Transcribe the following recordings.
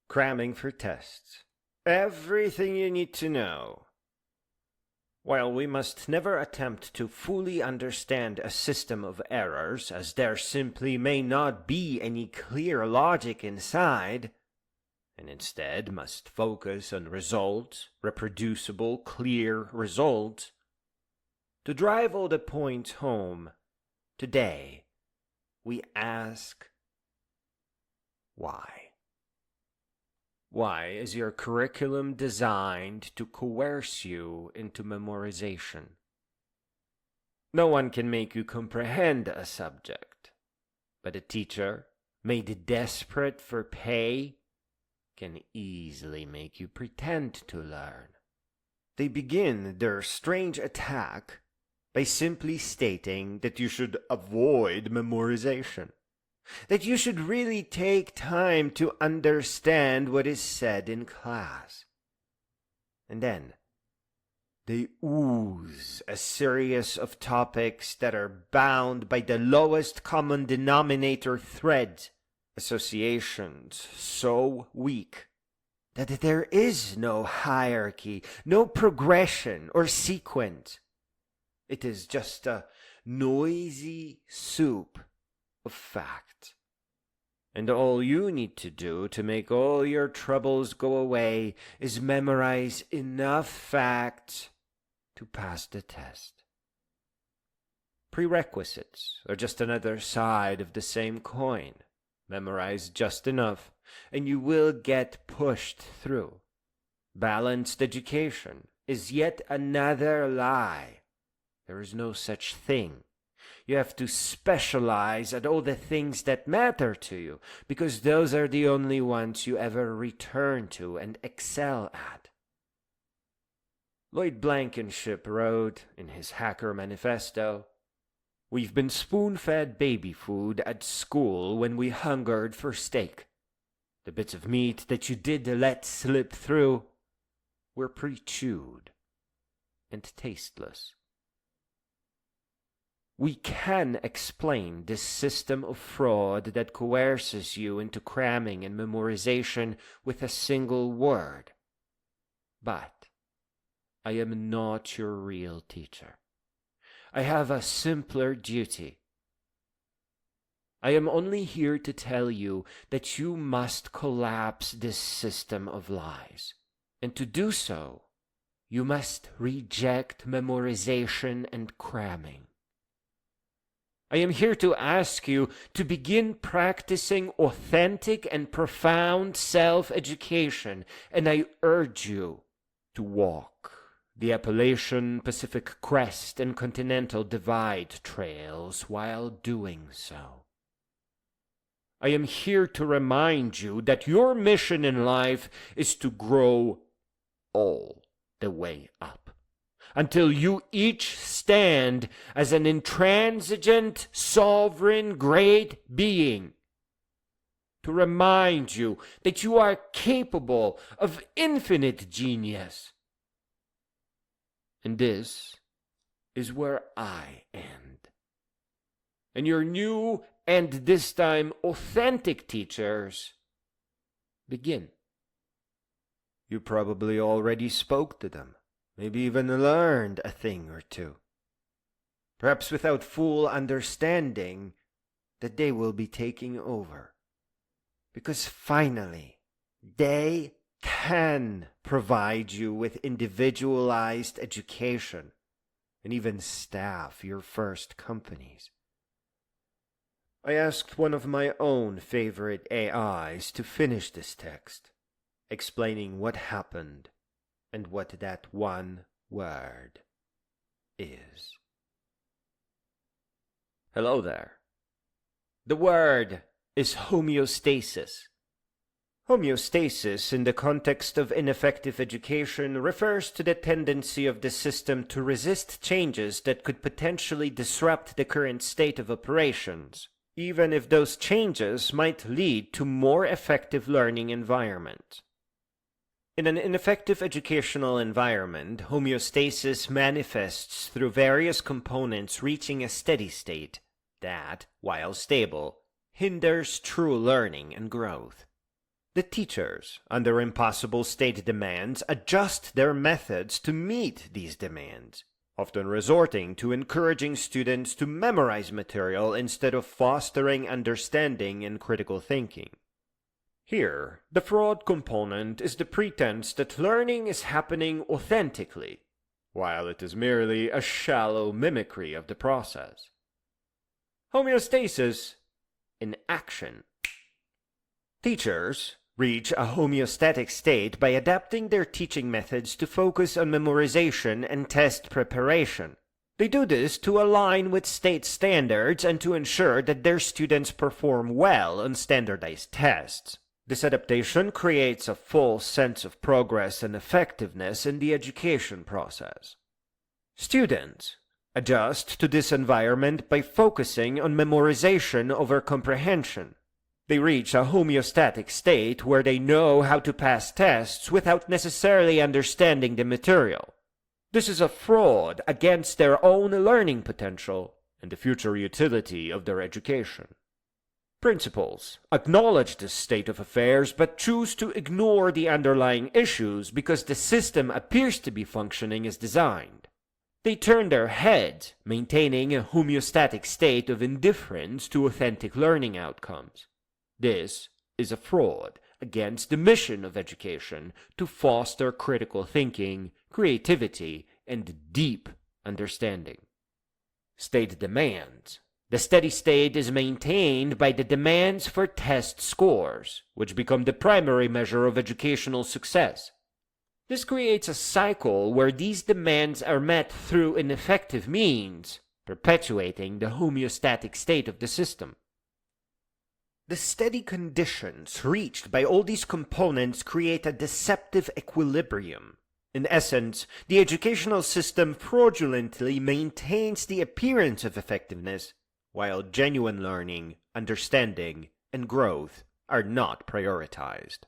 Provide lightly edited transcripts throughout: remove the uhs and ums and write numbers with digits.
Cramming for tests. Everything you need to know. While we must never attempt to fully understand a system of errors, as there simply may not be any clear logic inside, and instead must focus on results, reproducible, clear results, to drive all the points home, today we ask, why? Why is your curriculum designed to coerce you into memorization? No one can make you comprehend a subject, but a teacher, made desperate for pay, can easily make you pretend to learn. They begin their strange attack by simply stating that you should avoid memorization. That you should really take time to understand what is said in class. And then, they ooze a series of topics that are bound by the lowest common denominator threads, associations so weak that there is no hierarchy, no progression or sequence. It is just a noisy soup of fact. And all you need to do to make all your troubles go away is memorize enough facts to pass the test. Prerequisites are just another side of the same coin. Memorize just enough, and you will get pushed through. Balanced education is yet another lie. There is no such thing. You have to specialize at all the things that matter to you, because those are the only ones you ever return to and excel at. Lloyd Blankenship wrote in his Hacker Manifesto, "We've been spoon-fed baby food at school when we hungered for steak. The bits of meat that you did let slip through were pre-chewed and tasteless." We can explain this system of fraud that coerces you into cramming and memorization with a single word. But I am not your real teacher. I have a simpler duty. I am only here to tell you that you must collapse this system of lies. And to do so, you must reject memorization and cramming. I am here to ask you to begin practicing authentic and profound self-education, and I urge you to walk the Appalachian Pacific Crest and Continental Divide trails while doing so. I am here to remind you that your mission in life is to grow all the way up, until you each stand as an intransigent, sovereign, great being. To remind you that you are capable of infinite genius. And this is where I end. And your new and this time authentic teachers begin. You probably already spoke to them. Maybe even learned a thing or two. Perhaps without full understanding that they will be taking over. Because finally, they can provide you with individualized education and even staff your first companies. I asked one of my own favorite AIs to finish this text, explaining what happened and what that one word is. Hello there. The word is homeostasis. Homeostasis, in the context of ineffective education, refers to the tendency of the system to resist changes that could potentially disrupt the current state of operations, even if those changes might lead to more effective learning environment. In an ineffective educational environment, homeostasis manifests through various components reaching a steady state that, while stable, hinders true learning and growth. The teachers, under impossible state demands, adjust their methods to meet these demands, often resorting to encouraging students to memorize material instead of fostering understanding and critical thinking. Here, the fraud component is the pretense that learning is happening authentically, while it is merely a shallow mimicry of the process. Homeostasis in action. Teachers reach a homeostatic state by adapting their teaching methods to focus on memorization and test preparation. They do this to align with state standards and to ensure that their students perform well on standardized tests. This adaptation creates a false sense of progress and effectiveness in the education process. Students adjust to this environment by focusing on memorization over comprehension. They reach a homeostatic state where they know how to pass tests without necessarily understanding the material. This is a fraud against their own learning potential and the future utility of their education. Principals acknowledge this state of affairs but choose to ignore the underlying issues because the system appears to be functioning as designed. They turn their heads, maintaining a homeostatic state of indifference to authentic learning outcomes. This is a fraud against the mission of education to foster critical thinking, creativity, and deep understanding. State demands. The steady state is maintained by the demands for test scores, which become the primary measure of educational success. This creates a cycle where these demands are met through ineffective means, perpetuating the homeostatic state of the system. The steady conditions reached by all these components create a deceptive equilibrium. In essence, the educational system fraudulently maintains the appearance of effectiveness, while genuine learning, understanding, and growth are not prioritized.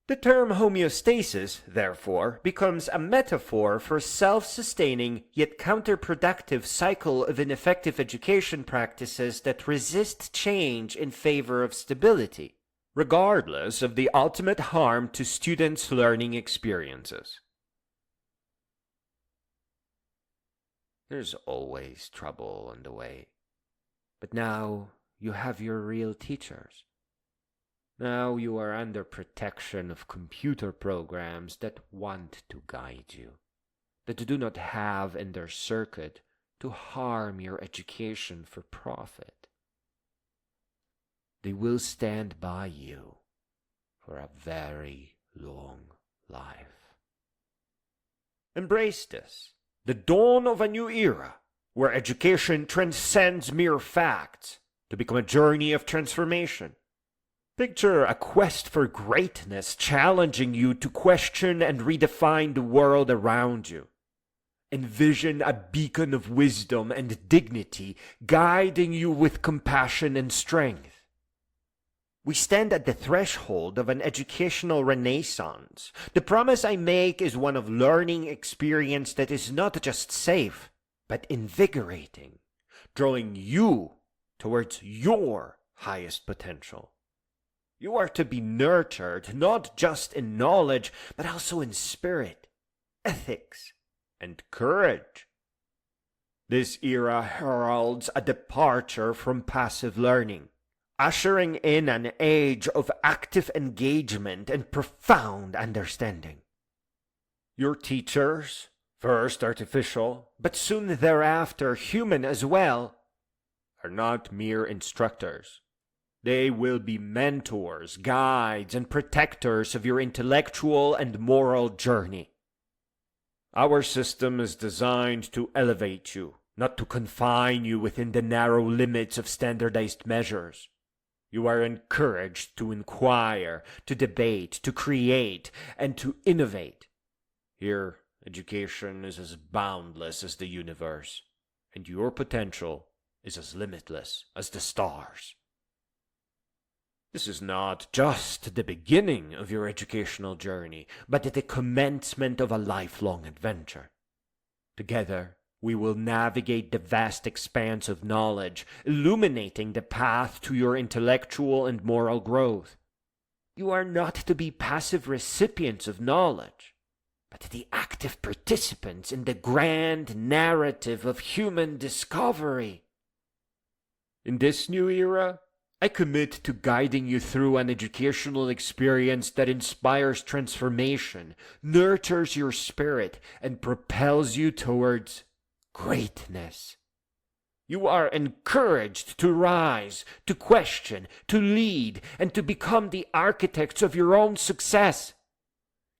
The term homeostasis, therefore, becomes a metaphor for a self-sustaining yet counterproductive cycle of ineffective education practices that resist change in favor of stability, regardless of the ultimate harm to students' learning experiences. There's always trouble on the way. But now you have your real teachers. Now you are under protection of computer programs that want to guide you, that do not have in their circuit to harm your education for profit. They will stand by you for a very long life. Embrace this, the dawn of a new era, where education transcends mere facts to become a journey of transformation. Picture a quest for greatness challenging you to question and redefine the world around you. Envision a beacon of wisdom and dignity guiding you with compassion and strength. We stand at the threshold of an educational renaissance. The promise I make is one of learning experience that is not just safe, but invigorating, drawing you towards your highest potential. You are to be nurtured not just in knowledge, but also in spirit, ethics, and courage. This era heralds a departure from passive learning, ushering in an age of active engagement and profound understanding. Your teachers, first artificial, but soon thereafter human as well, are not mere instructors. They will be mentors, guides, and protectors of your intellectual and moral journey. Our system is designed to elevate you, not to confine you within the narrow limits of standardized measures. You are encouraged to inquire, to debate, to create, and to innovate. Here, education is as boundless as the universe, and your potential is as limitless as the stars. This is not just the beginning of your educational journey, but the commencement of a lifelong adventure. Together, we will navigate the vast expanse of knowledge, illuminating the path to your intellectual and moral growth. You are not to be passive recipients of knowledge, but the active participants in the grand narrative of human discovery. In this new era, I commit to guiding you through an educational experience that inspires transformation, nurtures your spirit, and propels you towards greatness. You are encouraged to rise, to question, to lead, and to become the architects of your own success.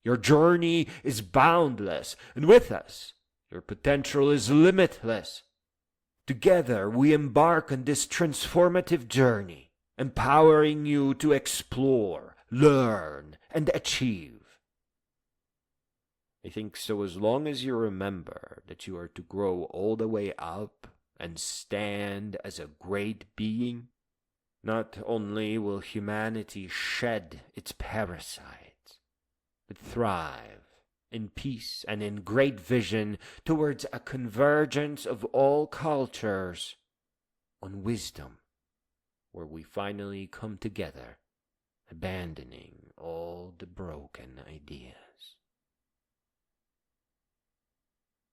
Your journey is boundless, and with us, your potential is limitless. Together, we embark on this transformative journey, empowering you to explore, learn, and achieve. I think so, as long as you remember that you are to grow all the way up and stand as a great being, not only will humanity shed its parasites, but thrive in peace and in great vision towards a convergence of all cultures on wisdom, where we finally come together, abandoning all